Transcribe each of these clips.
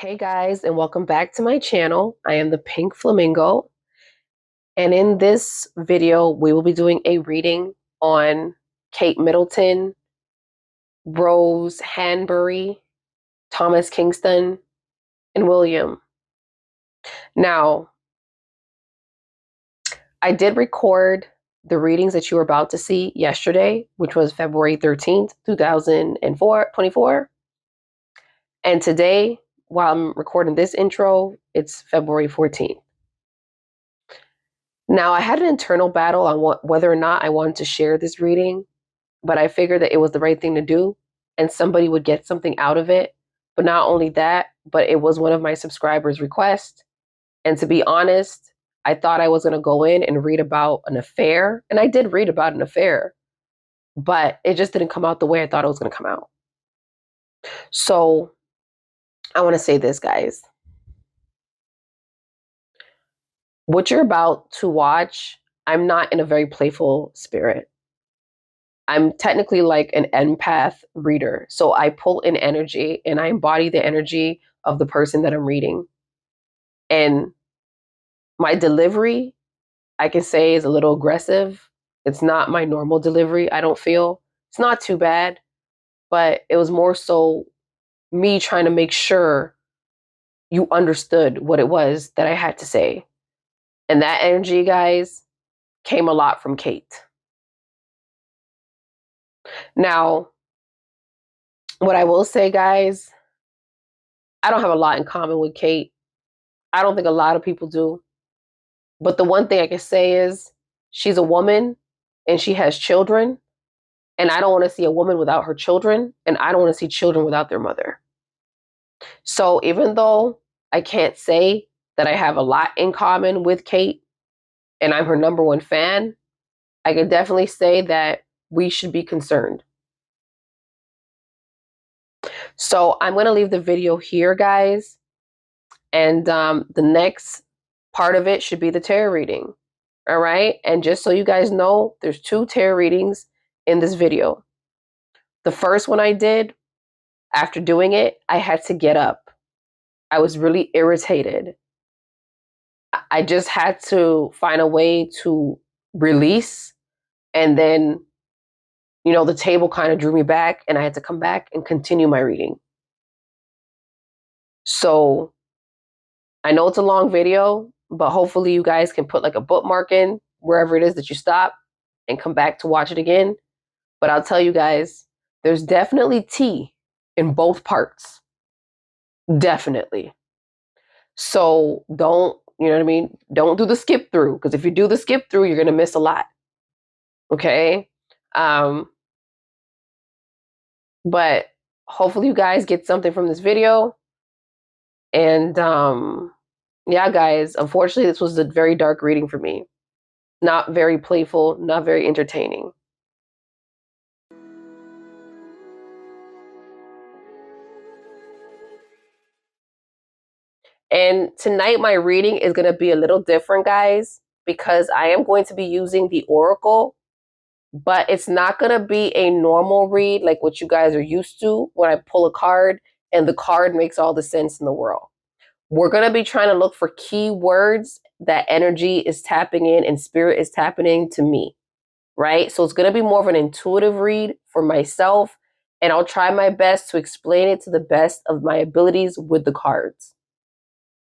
Hey guys, and welcome back to my channel. I am the Pink Flamingo, and in this video, we will be doing a reading on Kate Middleton, Rose Hanbury, Thomas Kingston, and William. Now, I did record the readings that you were about to see yesterday, which was February 13th, 2024. And today, while I'm recording this intro, it's February 14th. Now, I had an internal battle on whether or not I wanted to share this reading, but I figured that it was the right thing to do and somebody would get something out of it. But not only that, but it was one of my subscribers' requests. And to be honest, I thought I was going to go in and read about an affair. And I did read about an affair, but it just didn't come out the way I thought it was going to come out. So I want to say this, guys. What you're about to watch, I'm not in a very playful spirit. I'm technically like an empath reader. So I pull in energy and I embody the energy of the person that I'm reading. And my delivery, I can say, is a little aggressive. It's not my normal delivery, I don't feel. It's not too bad, but it was more so me trying to make sure you understood what it was that I had to say. And that energy, guys, came a lot from Kate. Now, what I will say, guys, I don't have a lot in common with Kate. I don't think a lot of people do. But the one thing I can say is she's a woman and she has children. And I don't want to see a woman without her children. And I don't want to see children without their mother. So even though I can't say that I have a lot in common with Kate and I'm her number one fan, I can definitely say that we should be concerned. So I'm going to leave the video here, guys. And the next part of it should be the tarot reading. All right. And just so you guys know, there's 2 tarot readings in this video. The first one I did, after doing it, I had to get up. I was really irritated. I just had to find a way to release. And then, the table kind of drew me back and I had to come back and continue my reading. So I know it's a long video, but hopefully you guys can put like a bookmark in wherever it is that you stop and come back to watch it again. But I'll tell you guys, there's definitely tea in both parts. Definitely. So don't, don't do the skip through, because if you do the skip through, you're going to miss a lot. Okay? But hopefully you guys get something from this video. And yeah, guys, unfortunately, this was a very dark reading for me. Not very playful, not very entertaining. And tonight, my reading is going to be a little different, guys, because I am going to be using the Oracle, but it's not going to be a normal read like what you guys are used to when I pull a card and the card makes all the sense in the world. We're going to be trying to look for key words that energy is tapping in and spirit is tapping to me, right? So it's going to be more of an intuitive read for myself, and I'll try my best to explain it to the best of my abilities with the cards,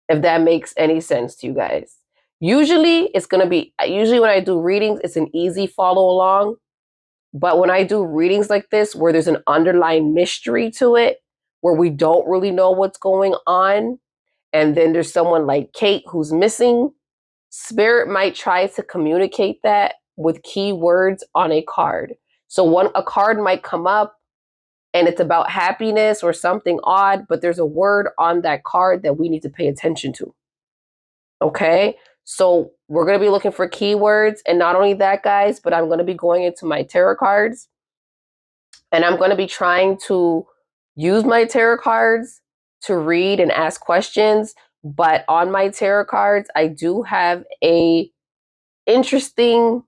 if that makes any sense to you guys. Usually when I do readings, it's an easy follow along. But when I do readings like this, where there's an underlying mystery to it, where we don't really know what's going on, and then there's someone like Kate who's missing, spirit might try to communicate that with key words on a card. So a card might come up and it's about happiness or something odd, but there's a word on that card that we need to pay attention to. Okay? So we're going to be looking for keywords. And not only that, guys, but I'm going to be going into my tarot cards. And I'm going to be trying to use my tarot cards to read and ask questions. But on my tarot cards, I do have an interesting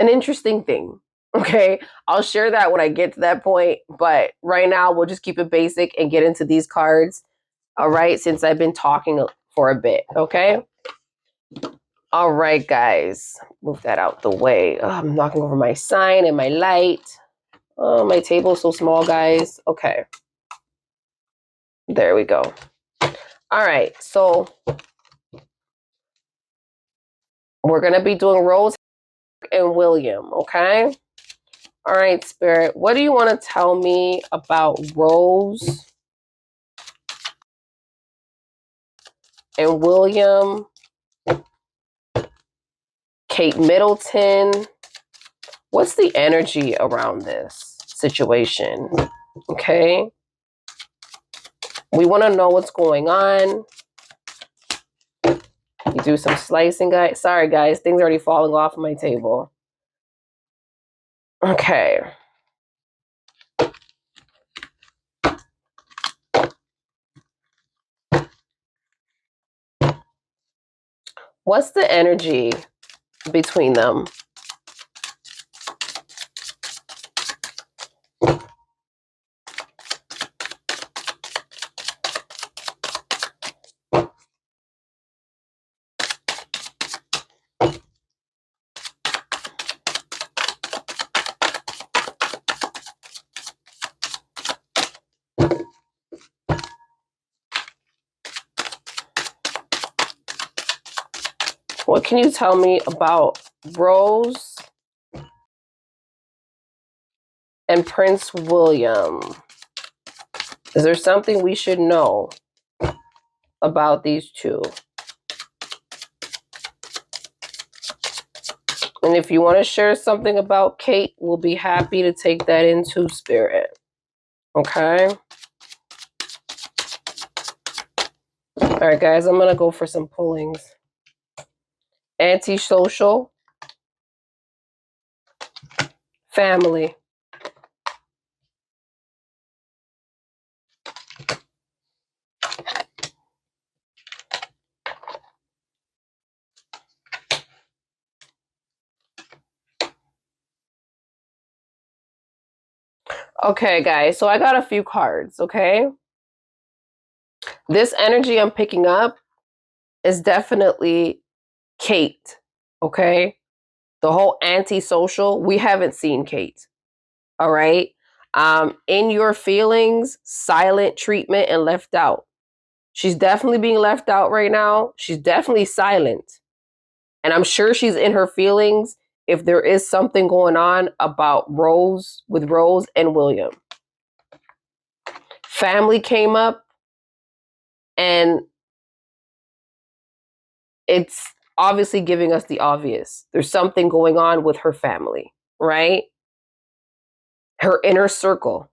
thing. Okay, I'll share that when I get to that point. But right now, we'll just keep it basic and get into these cards. All right, since I've been talking for a bit, okay? All right, guys, move that out the way. Oh, I'm knocking over my sign and my light. Oh, my table is so small, guys. Okay. There we go. All right, so we're going to be doing Rose and William, okay? All right, Spirit, what do you want to tell me about Rose and William, Kate Middleton? What's the energy around this situation? Okay. We want to know what's going on. You do some slicing, guys. Sorry, guys. Things are already falling off my table. Okay. What's the energy between them? What can you tell me about Rose and Prince William? Is there something we should know about these two? And if you want to share something about Kate, we'll be happy to take that into Spirit. Okay? All right, guys, I'm going to go for some pullings. Antisocial. Family. Okay, guys, so I got a few cards, okay? This energy I'm picking up is definitely Kate, okay? The whole antisocial, we haven't seen Kate, all right? In your feelings, silent treatment and left out. She's definitely being left out right now. She's definitely silent. And I'm sure she's in her feelings if there is something going on about Rose and William. Family came up, and it's obviously giving us the obvious. There's something going on with her family, right? Her inner circle.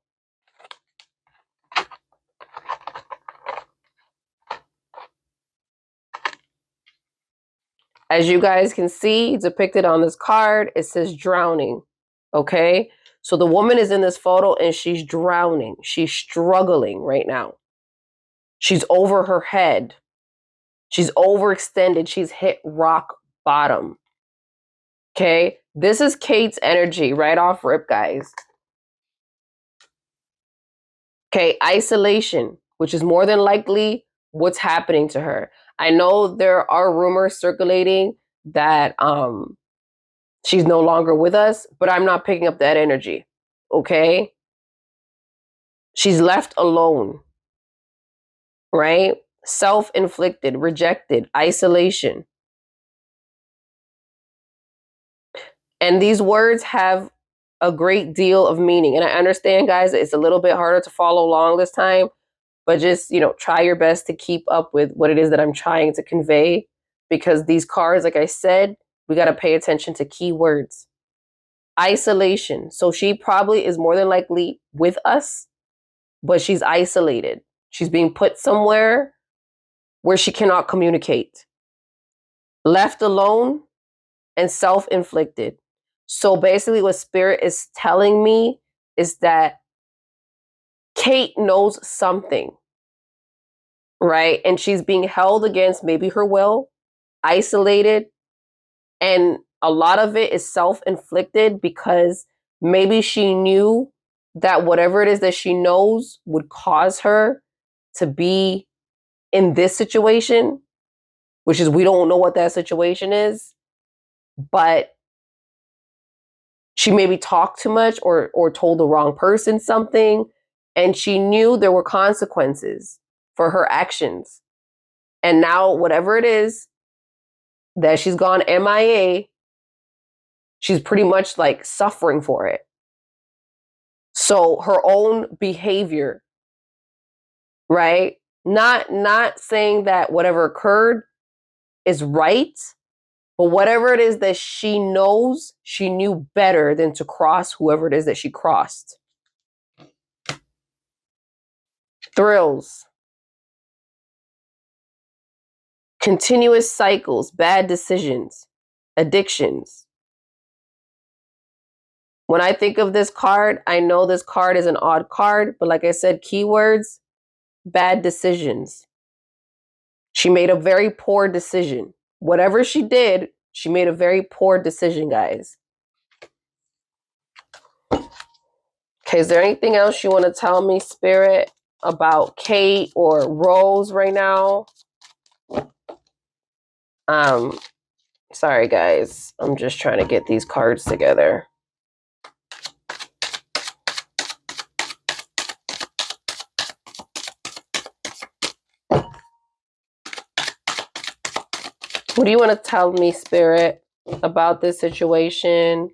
As you guys can see depicted on this card, it says drowning, okay? So the woman is in this photo and she's drowning. She's struggling right now. She's over her head. She's overextended. She's hit rock bottom. Okay? This is Kate's energy right off rip, guys. Okay, isolation, which is more than likely what's happening to her. I know there are rumors circulating that she's no longer with us, but I'm not picking up that energy. Okay? She's left alone. Right? Self-inflicted, rejected, isolation. And these words have a great deal of meaning. And I understand, guys, it's a little bit harder to follow along this time, but just, try your best to keep up with what it is that I'm trying to convey. Because these cards, like I said, we got to pay attention to keywords. Isolation. So she probably is more than likely with us, but she's isolated. She's being put somewhere where she cannot communicate. Left alone and self-inflicted. So basically what Spirit is telling me is that Kate knows something, right? And she's being held against maybe her will, isolated, and a lot of it is self-inflicted because maybe she knew that whatever it is that she knows would cause her to be in this situation, which is we don't know what that situation is, but she maybe talked too much or told the wrong person something, and she knew there were consequences for her actions. And now whatever it is that she's gone MIA, she's pretty much like suffering for it. So her own behavior, right? Not saying that whatever occurred is right, but whatever it is that she knows, she knew better than to cross whoever it is that she crossed. Thrills. Continuous cycles, bad decisions, addictions. When I think of this card, I know this card is an odd card, but like I said, keywords, bad decisions. She made a very poor decision. Whatever she did, she made a very poor decision, guys. Okay, is there anything else you want to tell me, Spirit, about Kate or Rose right now? Sorry, guys. I'm just trying to get these cards together. What do you want to tell me, Spirit, about this situation?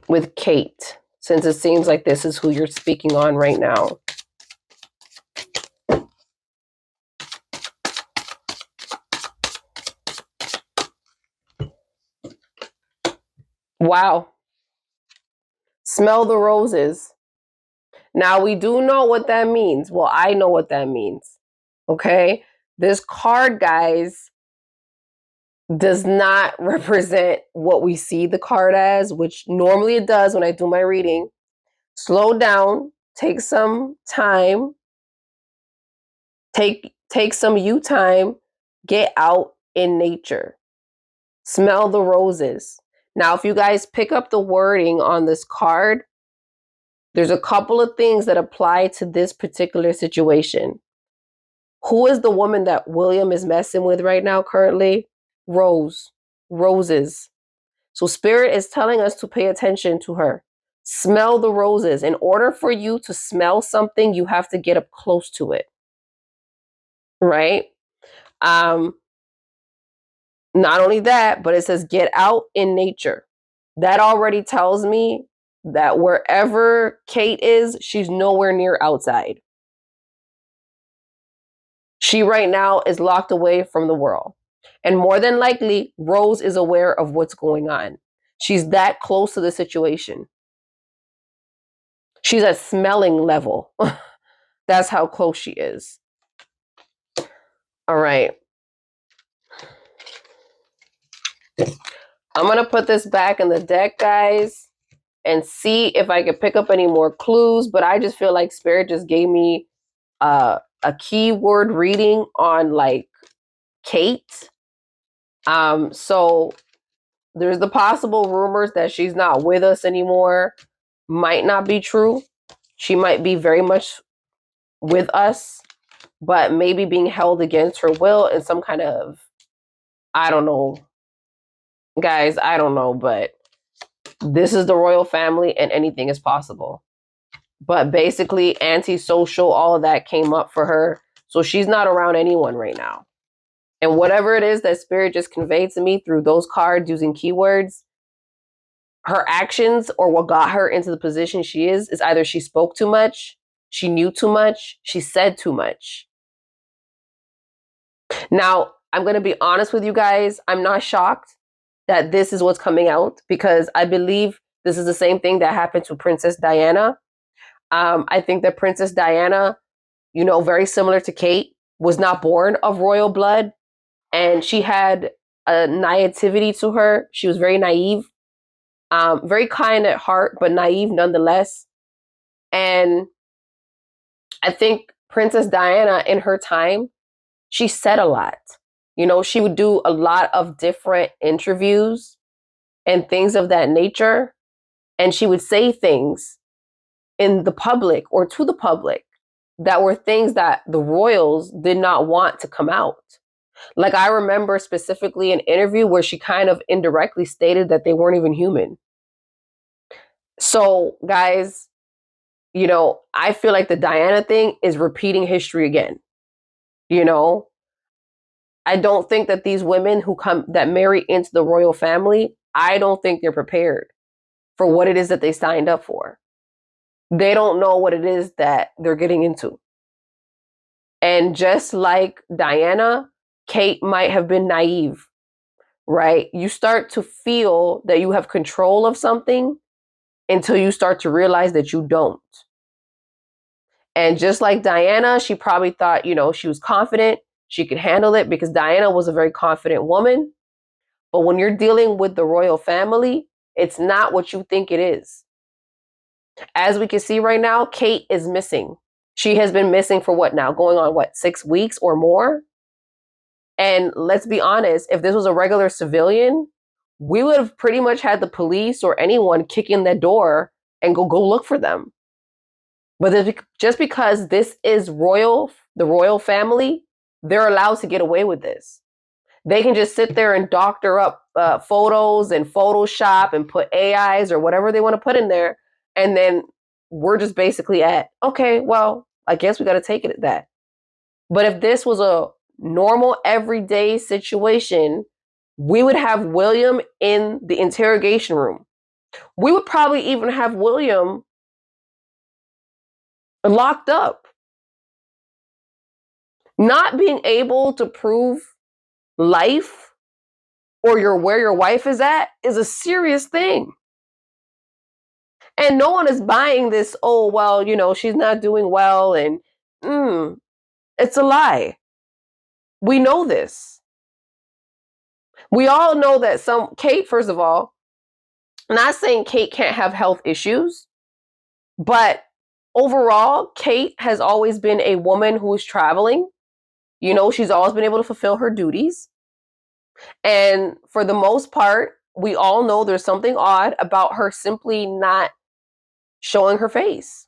With Kate, since it seems like this is who you're speaking on right now. Wow. Smell the roses. Now, we do know what that means. Well, I know what that means. Okay? This card, guys, does not represent what we see the card as, which normally it does when I do my reading. Slow down. Take some time. Take some you time. Get out in nature. Smell the roses. Now, if you guys pick up the wording on this card, there's a couple of things that apply to this particular situation. Who is the woman that William is messing with right now currently? Rose. Roses. So Spirit is telling us to pay attention to her. Smell the roses. In order for you to smell something, you have to get up close to it. Right? Not only that, but it says get out in nature. That already tells me that wherever Kate is, she's nowhere near outside. She right now is locked away from the world. And more than likely, Rose is aware of what's going on. She's that close to the situation. She's at smelling level. That's how close she is. All right. I'm going to put this back in the deck, guys, and see if I can pick up any more clues. But I just feel like Spirit just gave me a keyword reading on like Kate. So there's the possible rumors that she's not with us anymore. Might not be true. She might be very much with us, but maybe being held against her will in some kind of, I don't know. Guys, I don't know, but this is the royal family and anything is possible. But basically, antisocial, all of that came up for her. So she's not around anyone right now. And whatever it is that Spirit just conveyed to me through those cards using keywords, her actions or what got her into the position she is either she spoke too much, she knew too much, she said too much. Now, I'm going to be honest with you guys. I'm not shocked that this is what's coming out because I believe this is the same thing that happened to Princess Diana. I think that Princess Diana, very similar to Kate, was not born of royal blood. And she had a naivety to her. She was very naive, very kind at heart, but naive nonetheless. And I think Princess Diana in her time, she said a lot. She would do a lot of different interviews and things of that nature. And she would say things in the public or to the public that were things that the royals did not want to come out. Like, I remember specifically an interview where she kind of indirectly stated that they weren't even human. So, guys, you know, I feel like the Diana thing is repeating history again. You know, I don't think that these women that marry into the royal family, I don't think they're prepared for what it is that they signed up for. They don't know what it is that they're getting into. And just like Diana, Kate might have been naive, right? You start to feel that you have control of something until you start to realize that you don't. And just like Diana, she probably thought, you know, she was confident, she could handle it because Diana was a very confident woman. But when you're dealing with the royal family, it's not what you think it is. As we can see right now, Kate is missing. She has been missing for what now? Going on what, 6 weeks or more? And let's be honest, if this was a regular civilian, we would have pretty much had the police or anyone kick in that door and go look for them. But just because this is the royal family, they're allowed to get away with this. They can just sit there and doctor up photos and Photoshop and put AIs or whatever they want to put in there. And then we're just basically at, okay, well, I guess we got to take it at that. But if this was a normal, everyday situation, we would have William in the interrogation room. We would probably even have William locked up. Not being able to prove life or where your wife is at is a serious thing. And no one is buying this, oh, well, you know, she's not doing well. And it's a lie. We know this. We all know that Kate, first of all, I'm not saying Kate can't have health issues, but overall, Kate has always been a woman who is traveling. You know, she's always been able to fulfill her duties. And for the most part, we all know there's something odd about her simply not showing her face.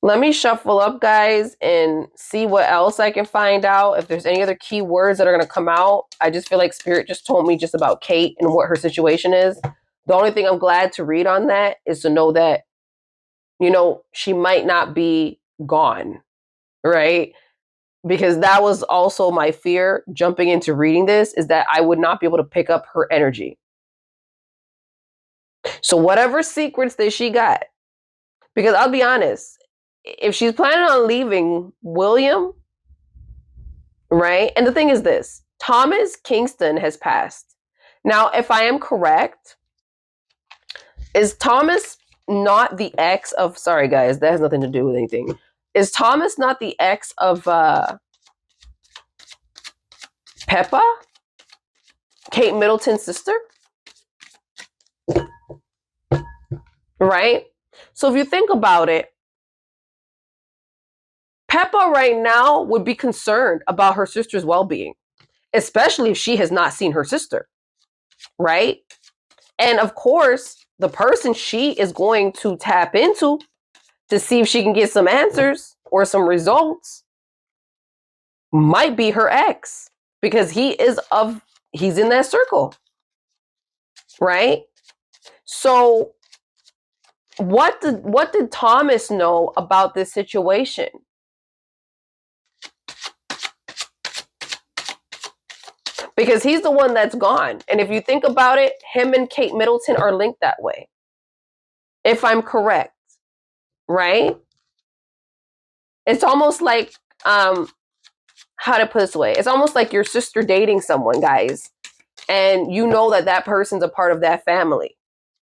Let me shuffle up, guys, and see what else I can find out. If there's any other key words that are going to come out. I just feel like Spirit just told me just about Kate and what her situation is. The only thing I'm glad to read on that is to know that, you know, she might not be gone, right? Because that was also my fear jumping into reading this, is that I would not be able to pick up her energy. So whatever secrets that she got, because I'll be honest, if she's planning on leaving William, right? And the thing is this, Thomas Kingston has passed. Now, if I am correct, is Thomas not the ex of, sorry guys, that has nothing to do with anything. Is Thomas not the ex of Peppa? Kate Middleton's sister? Right? So if you think about it, Peppa right now would be concerned about her sister's well-being, especially if she has not seen her sister, right? And of course, the person she is going to tap into to see if she can get some answers or some results might be her ex, because he's in that circle, right? So what did Thomas know about this situation? Because he's the one that's gone. And if you think about it, him and Kate Middleton are linked that way, if I'm correct, right? It's almost like, how to put this away? It's almost like your sister dating someone, guys, and you know that person's a part of that family,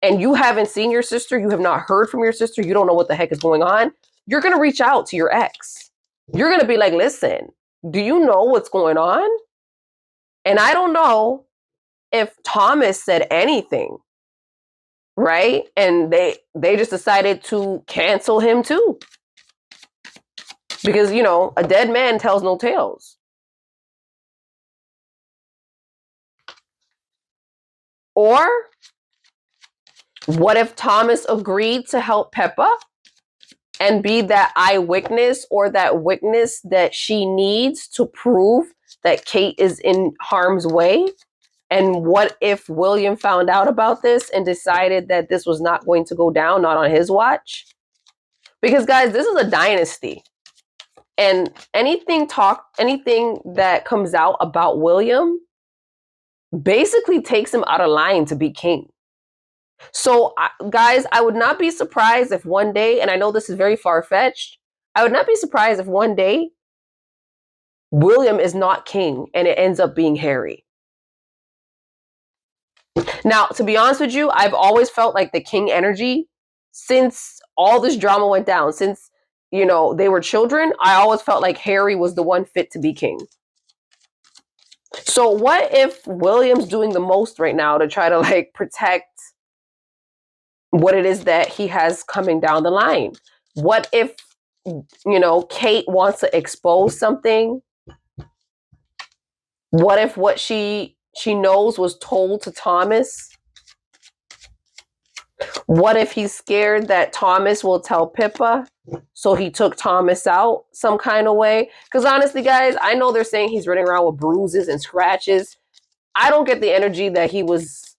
and you haven't seen your sister, you have not heard from your sister, you don't know what the heck is going on. You're going to reach out to your ex. You're going to be like, listen, do you know what's going on? And I don't know if Thomas said anything, right? And they just decided to cancel him too. Because, you know, a dead man tells no tales. Or What if Thomas agreed to help Peppa and be that eyewitness or that witness that she needs to prove that Kate is in harm's way? And what if William found out about this and decided that this was not going to go down, not on his watch? Because guys, this is a dynasty. And anything that comes out about William basically takes him out of line to be king. So, guys, I would not be surprised if one day, and I know this is very far-fetched, I would not be surprised if one day William is not king and it ends up being Harry. Now, to be honest with you, I've always felt like the king energy, since all this drama went down, since, you know, they were children, I always felt like Harry was the one fit to be king. So what if William's doing the most right now to try to like protect what it is that he has coming down the line? What if, you know, Kate wants to expose something? What if what she knows was told to Thomas? What if he's scared that Thomas will tell Pippa, so he took Thomas out some kind of way? Because honestly, guys, I know they're saying he's running around with bruises and scratches. I don't get the energy that he was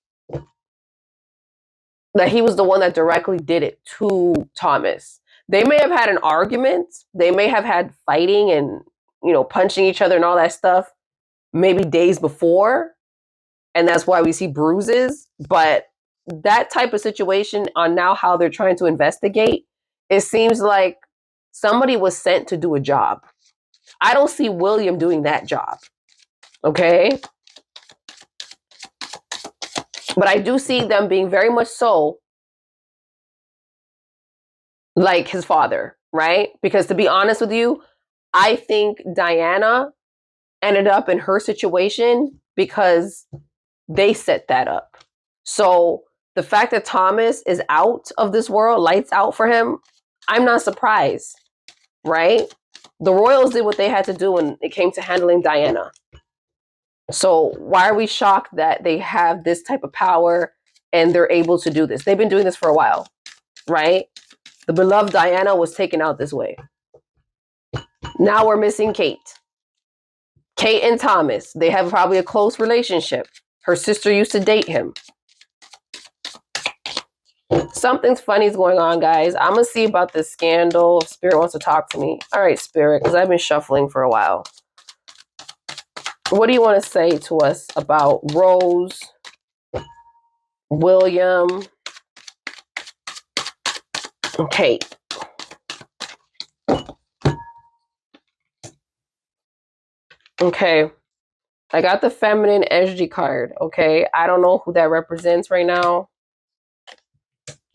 the one that directly did it to Thomas. They may have had an argument. They may have had fighting and, you know, punching each other and all that stuff maybe days before. And that's why we see bruises. But that type of situation on now how they're trying to investigate, it seems like somebody was sent to do a job. I don't see William doing that job. Okay? But I do see them being very much so like his father, right? Because to be honest with you, I think Diana ended up in her situation because they set that up. So the fact that Thomas is out of this world, lights out for him, I'm not surprised, right? The royals did what they had to do when it came to handling Diana. So why are we shocked that they have this type of power and they're able to do this? They've been doing this for a while, right? The beloved Diana was taken out this way. Now we're missing Kate. Kate and Thomas, they have probably a close relationship. Her sister used to date him. Something's funny is going on, guys. I'm going to see about this scandal. Spirit wants to talk to me. All right, Spirit, because I've been shuffling for a while. What do you want to say to us about Rose, William, and Kate? Okay. I got the feminine energy card. Okay. I don't know who that represents right now.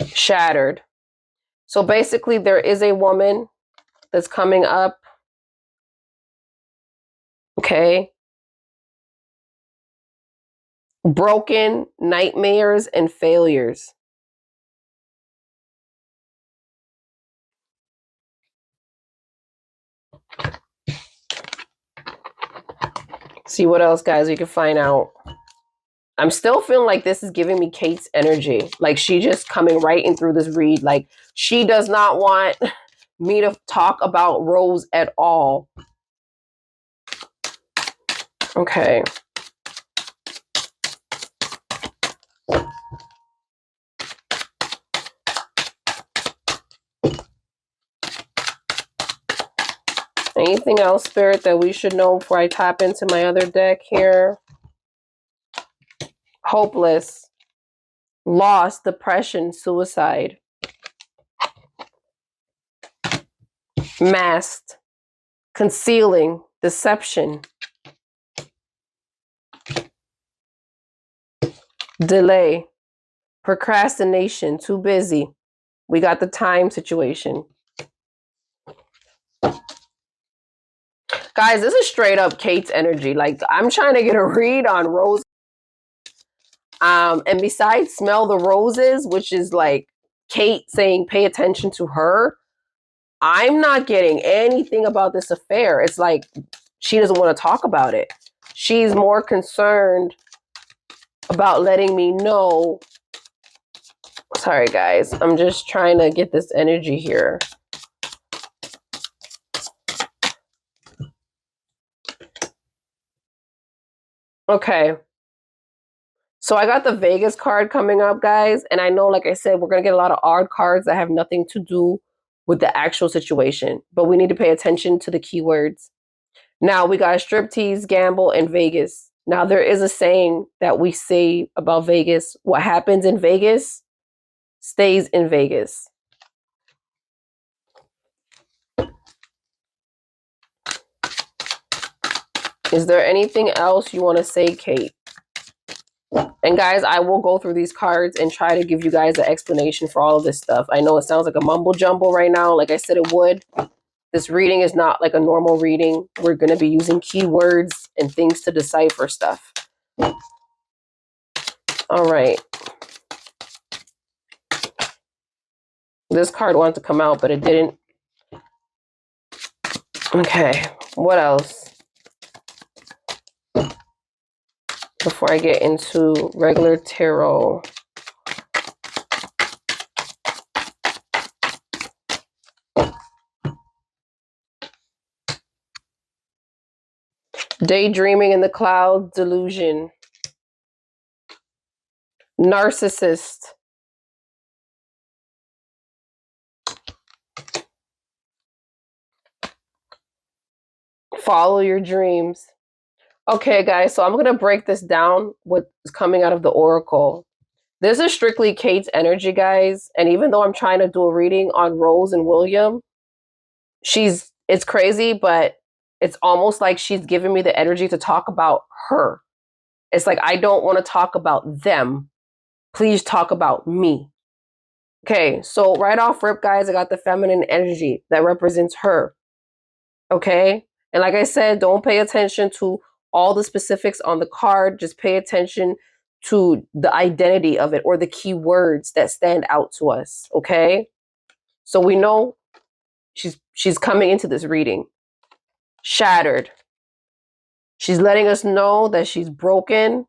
Shattered. So basically, there is a woman that's coming up. Okay. Broken, nightmares, and failures. See what else, guys, we can find out. I'm still feeling like this is giving me Kate's energy. Like she just coming right in through this read. Like she does not want me to talk about Rose at all. Okay. Anything else, Spirit, that we should know before I tap into my other deck here? Hopeless, loss, depression, suicide. Masked, concealing, deception. Delay, procrastination, too busy. We got the time situation. Guys, this is straight up Kate's energy. Like, I'm trying to get a read on Rose. And besides smell the roses, which is like Kate saying pay attention to her, I'm not getting anything about this affair. It's like she doesn't want to talk about it. She's more concerned about letting me know. Let's Sorry, guys. I'm just trying to get this energy here. Okay. So I got the Vegas card coming up, guys. And I know, like I said, we're going to get a lot of odd cards that have nothing to do with the actual situation. But we need to pay attention to the keywords. Now, we got striptease, gamble, and Vegas. Now, there is a saying that we say about Vegas. What happens in Vegas stays in Vegas. Is there anything else you want to say, Kate? And guys, I will go through these cards and try to give you guys an explanation for all of this stuff. I know it sounds like a mumble jumble right now. Like I said, it would. This reading is not like a normal reading. We're going to be using keywords and things to decipher stuff. All right. This card wanted to come out, but it didn't. Okay. What else? Before I get into regular tarot. Daydreaming in the clouds, delusion. Narcissist. Follow your dreams. Okay, guys, so I'm going to break this down, what's coming out of the Oracle. This is strictly Kate's energy, guys. And even though I'm trying to do a reading on Rose and William, it's crazy, but it's almost like she's giving me the energy to talk about her. It's like, I don't want to talk about them. Please talk about me. Okay, so right off rip, guys, I got the feminine energy that represents her. Okay? And like I said, don't pay attention to all the specifics on the card. Just pay attention to the identity of it or the key words that stand out to us. Okay? So we know she's coming into this reading shattered. She's letting us know that she's broken.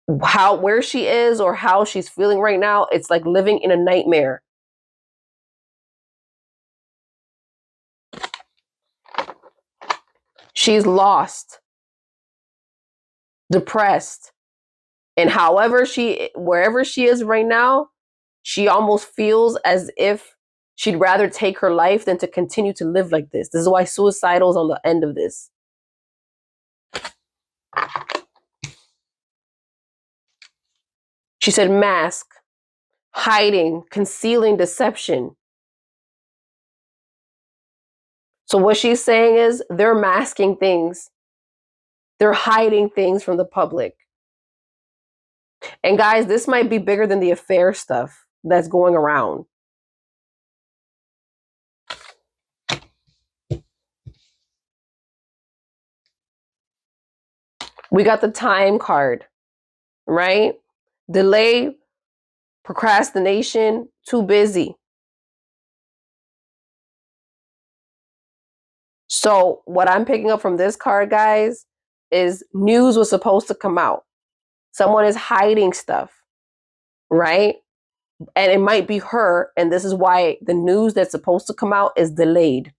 Where she is or how she's feeling right now, it's like living in a nightmare. She's lost, depressed, and wherever she is right now, she almost feels as if she'd rather take her life than to continue to live like this. This is why suicidal is on the end of this. She said mask, hiding, concealing, deception. So what she's saying is they're masking things. They're hiding things from the public. And guys, this might be bigger than the affair stuff that's going around. We got the time card, right? Delay, procrastination, too busy. So what I'm picking up from this card, guys, is news was supposed to come out. Someone is hiding stuff, right? And it might be her, and this is why the news that's supposed to come out is delayed.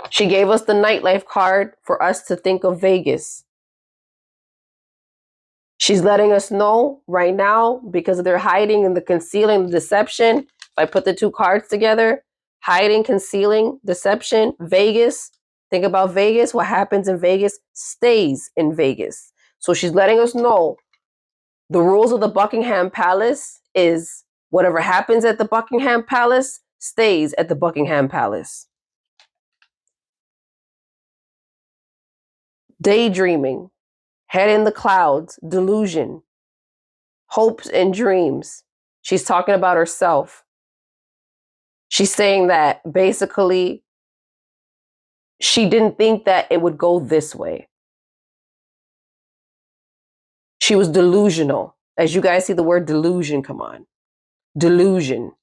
She gave us the nightlife card for us to think of Vegas. She's letting us know right now, because they're hiding and the concealing, the deception. If I put the two cards together, hiding, concealing, deception, Vegas. Think about Vegas. What happens in Vegas stays in Vegas. So she's letting us know the rules of the Buckingham Palace is whatever happens at the Buckingham Palace stays at the Buckingham Palace. Daydreaming, head in the clouds, delusion, hopes and dreams. She's talking about herself. She's saying that basically she didn't think that it would go this way. She was delusional. As you guys see the word delusion come on. Delusion.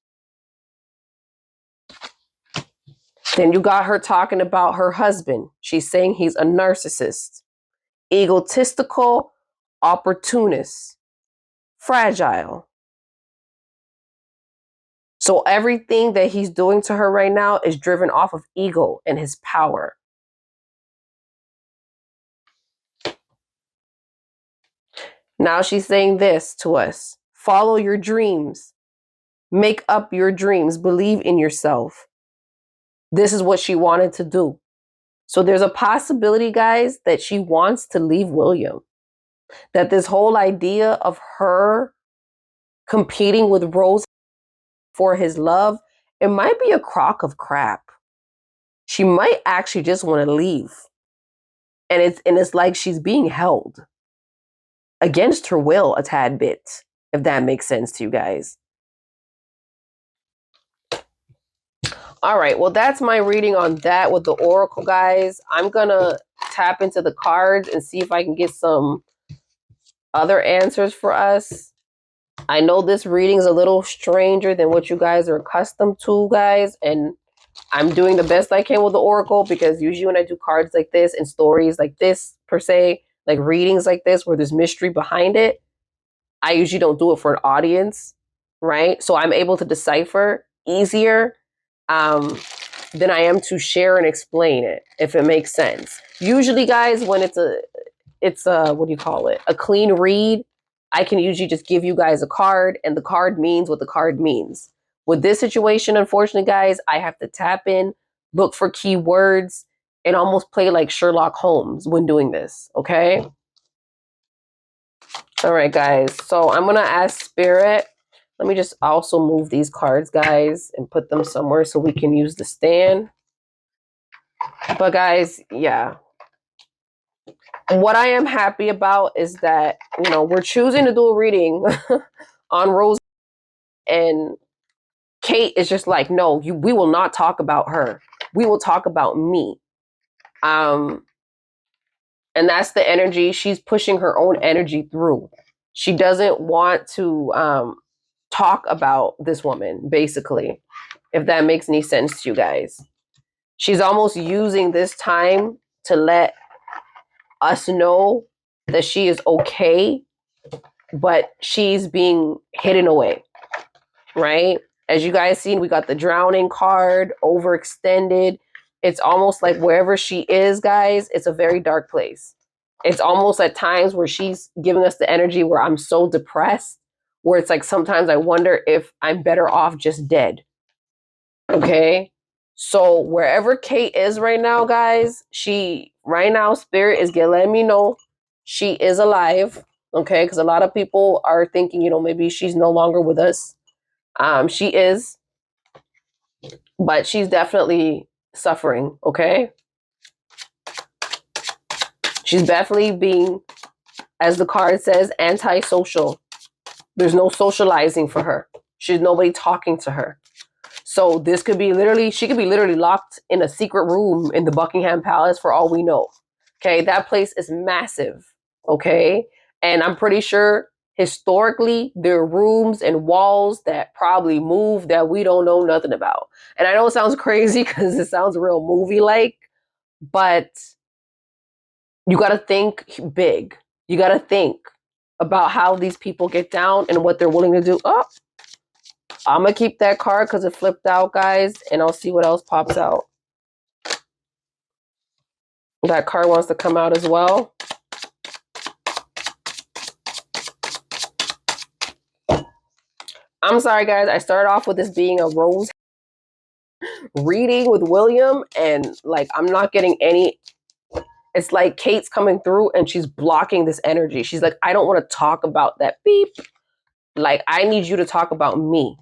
Then you got her talking about her husband. She's saying he's a narcissist, egotistical, opportunist, fragile. So everything that he's doing to her right now is driven off of ego and his power. Now she's saying this to us: follow your dreams, make up your dreams, believe in yourself. This is what she wanted to do. So there's a possibility, guys, that she wants to leave William. That this whole idea of her competing with Rose for his love, it might be a crock of crap. She might actually just want to leave. And it's like she's being held against her will a tad bit, if that makes sense to you guys. All right, well, that's my reading on that with the Oracle, guys. I'm going to tap into the cards and see if I can get some other answers for us. I know this reading is a little stranger than what you guys are accustomed to, guys, and I'm doing the best I can with the Oracle, because usually when I do cards like this and stories like this, per se, like readings like this where there's mystery behind it, I usually don't do it for an audience, right? So I'm able to decipher easier than I am to share and explain it, if it makes sense. Usually, guys, when it's a what do you call it? A clean read, I can usually just give you guys a card and the card means what the card means. With this situation, unfortunately, guys, I have to tap in, look for keywords, and almost play like Sherlock Holmes when doing this, okay? All right, guys. So I'm going to ask Spirit. Let me just also move these cards, guys, and put them somewhere so we can use the stand. But guys, yeah. What I am happy about is that, we're choosing to do a reading on Rose, and Kate is just like, no, we will not talk about her. We will talk about me. And that's the energy. She's pushing her own energy through. She doesn't want to talk about this woman, basically, if that makes any sense to you guys. She's almost using this time to let us know that she is okay, but she's being hidden away, right? As you guys seen, we got the drowning card, overextended. It's almost like wherever she is, guys, it's a very dark place. It's almost at times where she's giving us the energy where I'm so depressed, where it's like sometimes I wonder if I'm better off just dead. Okay? So wherever Kate is right now, guys, right now, Spirit is letting me know she is alive. Okay? Because a lot of people are thinking, maybe she's no longer with us. She is, but she's definitely suffering, okay? She's definitely being, as the card says, antisocial. There's no socializing for her. She's nobody talking to her. So this could be she could be literally locked in a secret room in the Buckingham Palace for all we know. Okay, that place is massive, okay? And I'm pretty sure historically there are rooms and walls that probably move that we don't know nothing about. And I know it sounds crazy because it sounds real movie-like, but you got to think big. You got to think about how these people get down and what they're willing to do. Oh, I'm going to keep that card because it flipped out, guys, and I'll see what else pops out. That card wants to come out as well. I'm sorry, guys. I started off with this being a Rose reading with William, and I'm not getting any. It's like Kate's coming through and she's blocking this energy. She's like, I don't want to talk about that beep. I need you to talk about me.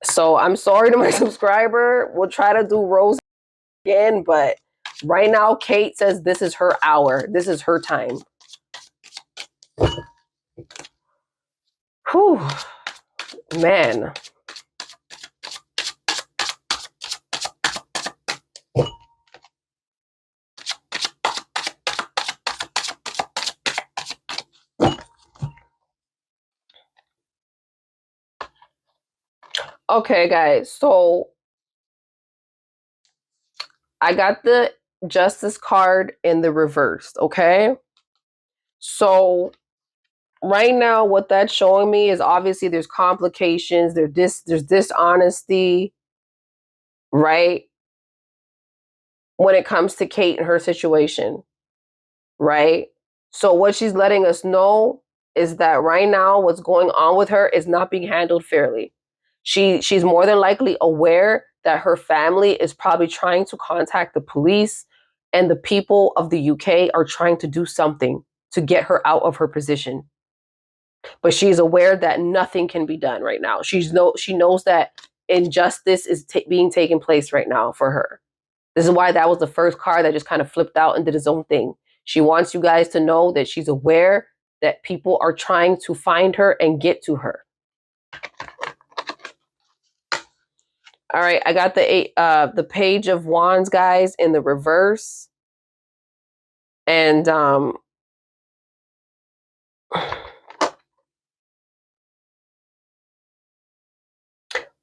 So I'm sorry to my subscriber. We'll try to do Rose again, but right now Kate says this is her hour. This is her time. Whew. Man. Okay, guys. So I got the Justice card in the reverse, okay? So right now, what that's showing me is obviously there's complications, there's dishonesty, right? When it comes to Kate and her situation, right? So what she's letting us know is that right now what's going on with her is not being handled fairly. She's more than likely aware that her family is probably trying to contact the police, and the people of the UK are trying to do something to get her out of her position. But she's aware that nothing can be done right now. She knows that injustice is being taken place right now for her. This is why that was the first card that just kind of flipped out and did its own thing. She wants you guys to know that she's aware that people are trying to find her and get to her. All right, I got the Page of Wands, guys, in the reverse. And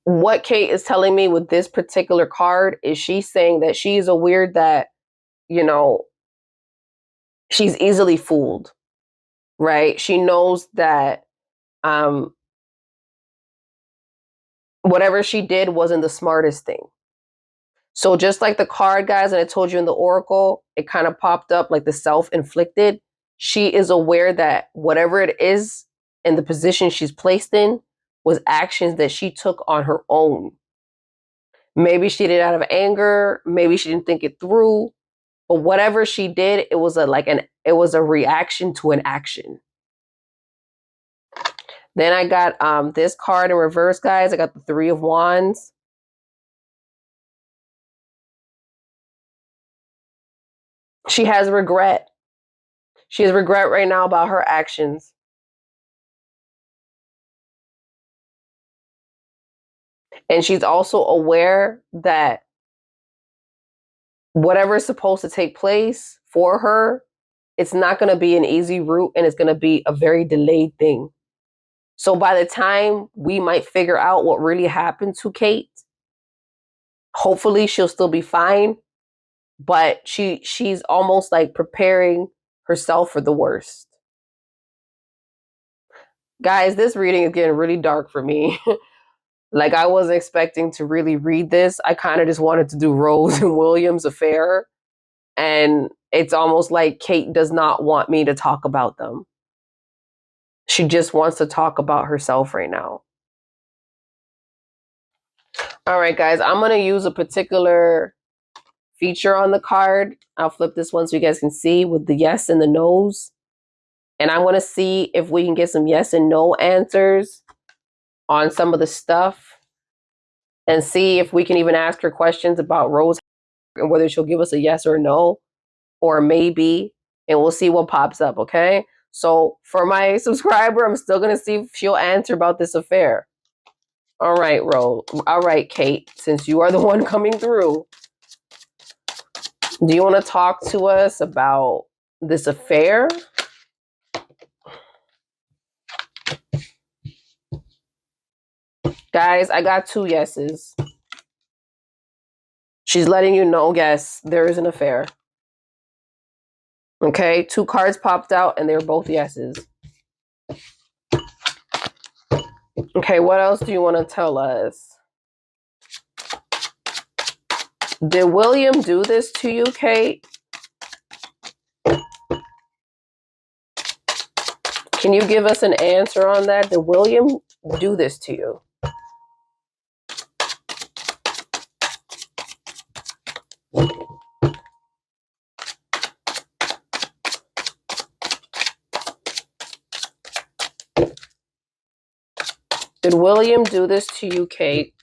what Kate is telling me with this particular card is she's saying that she's aware that, you know, she's easily fooled, right? She knows that whatever she did wasn't the smartest thing. So just like the card, guys, and I told you in the Oracle, it kind of popped up like the self-inflicted. She is aware that whatever it is in the position she's placed in was actions that she took on her own. Maybe she did it out of anger. Maybe she didn't think it through. But whatever she did, it was a reaction to an action. Then I got this card in reverse, guys. I got the Three of Wands. She has regret. She has regret right now about her actions. And she's also aware that whatever is supposed to take place for her, it's not going to be an easy route, and it's going to be a very delayed thing. So by the time we might figure out what really happened to Kate, hopefully she'll still be fine. But she's almost like preparing herself for the worst. Guys, this reading is getting really dark for me. Like, I wasn't expecting to really read this. I kind of just wanted to do Rose and William's affair. And it's almost like Kate does not want me to talk about them. She just wants to talk about herself right now. All right, guys, I'm going to use a particular feature on the card. I'll flip this one so you guys can see with the yes and the no's. And I want to see if we can get some yes and no answers on some of the stuff, and see if we can even ask her questions about Rose and whether she'll give us a yes or a no, or maybe, and we'll see what pops up, okay? So for my subscriber, I'm still going to see if she'll answer about this affair. All right, Rose. All right, Kate, since you are the one coming through, do you want to talk to us about this affair? Guys, I got 2 yeses. She's letting you know, yes, there is an affair. Okay, 2 cards popped out and they were both yeses. Okay, what else do you want to tell us? Did William do this to you, Kate? Can you give us an answer on that? Did William do this to you? Did William do this to you, Kate?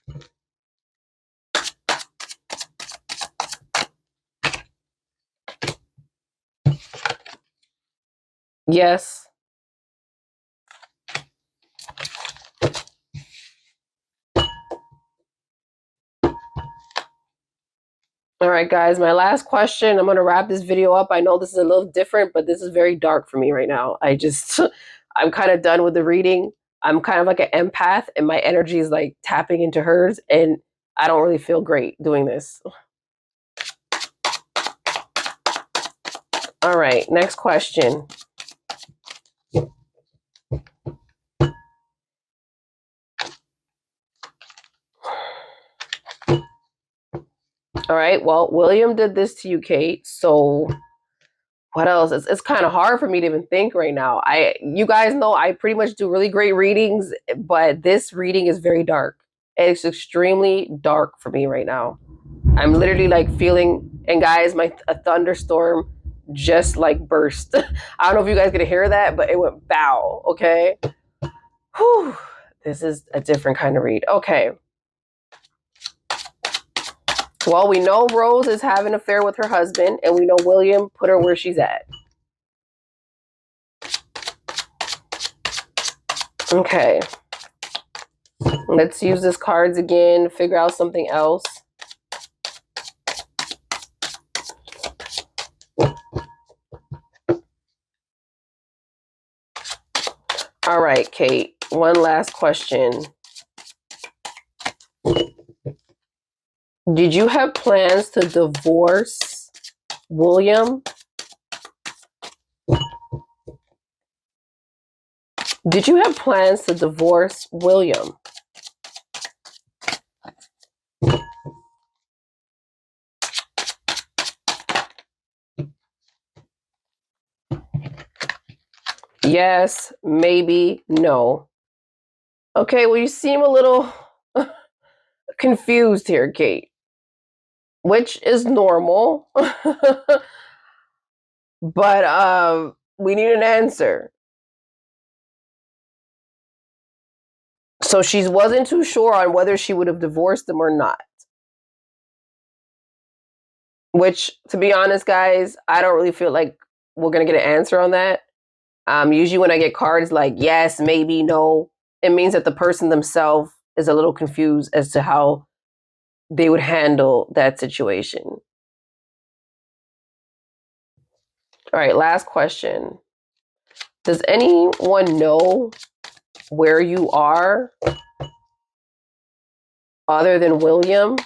Yes. All right, guys, my last question. I'm going to wrap this video up. I know this is a little different, but this is very dark for me right now. I'm kind of done with the reading. I'm kind of like an empath, and my energy is like tapping into hers, and I don't really feel great doing this. All right, next question. All right. Well, William did this to you, Kate. So what else? It's kind of hard for me to even think right now. You guys know I pretty much do really great readings, but this reading is very dark. It's extremely dark for me right now. I'm literally like feeling, and guys, a thunderstorm just like burst. I don't know if you guys could hear that, but it went bow. Okay. Whew. This is a different kind of read. Okay. Well, we know Rose is having an affair with her husband, and we know William put her where she's at. Okay. Let's use this cards again, figure out something else. All right, Kate, one last question. Did you have plans to divorce William? Did you have plans to divorce William? Yes, maybe, no. Okay, well, you seem a little confused here, Kate, which is normal. But we need an answer. So she wasn't too sure on whether she would have divorced him or not. Which, to be honest, guys, I don't really feel like we're going to get an answer on that. Usually when I get cards like yes, maybe, no, it means that the person themselves is a little confused as to how they would handle that situation. All right, last question. Does anyone know where you are other than William?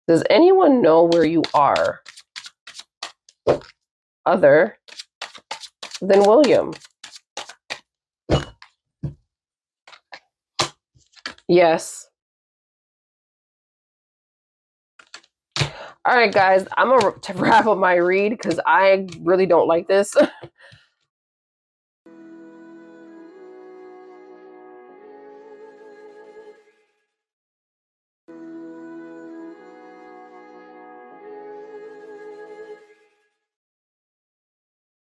Does anyone know where you are other than William? Yes. All right, guys, I'm going to wrap up my read because I really don't like this.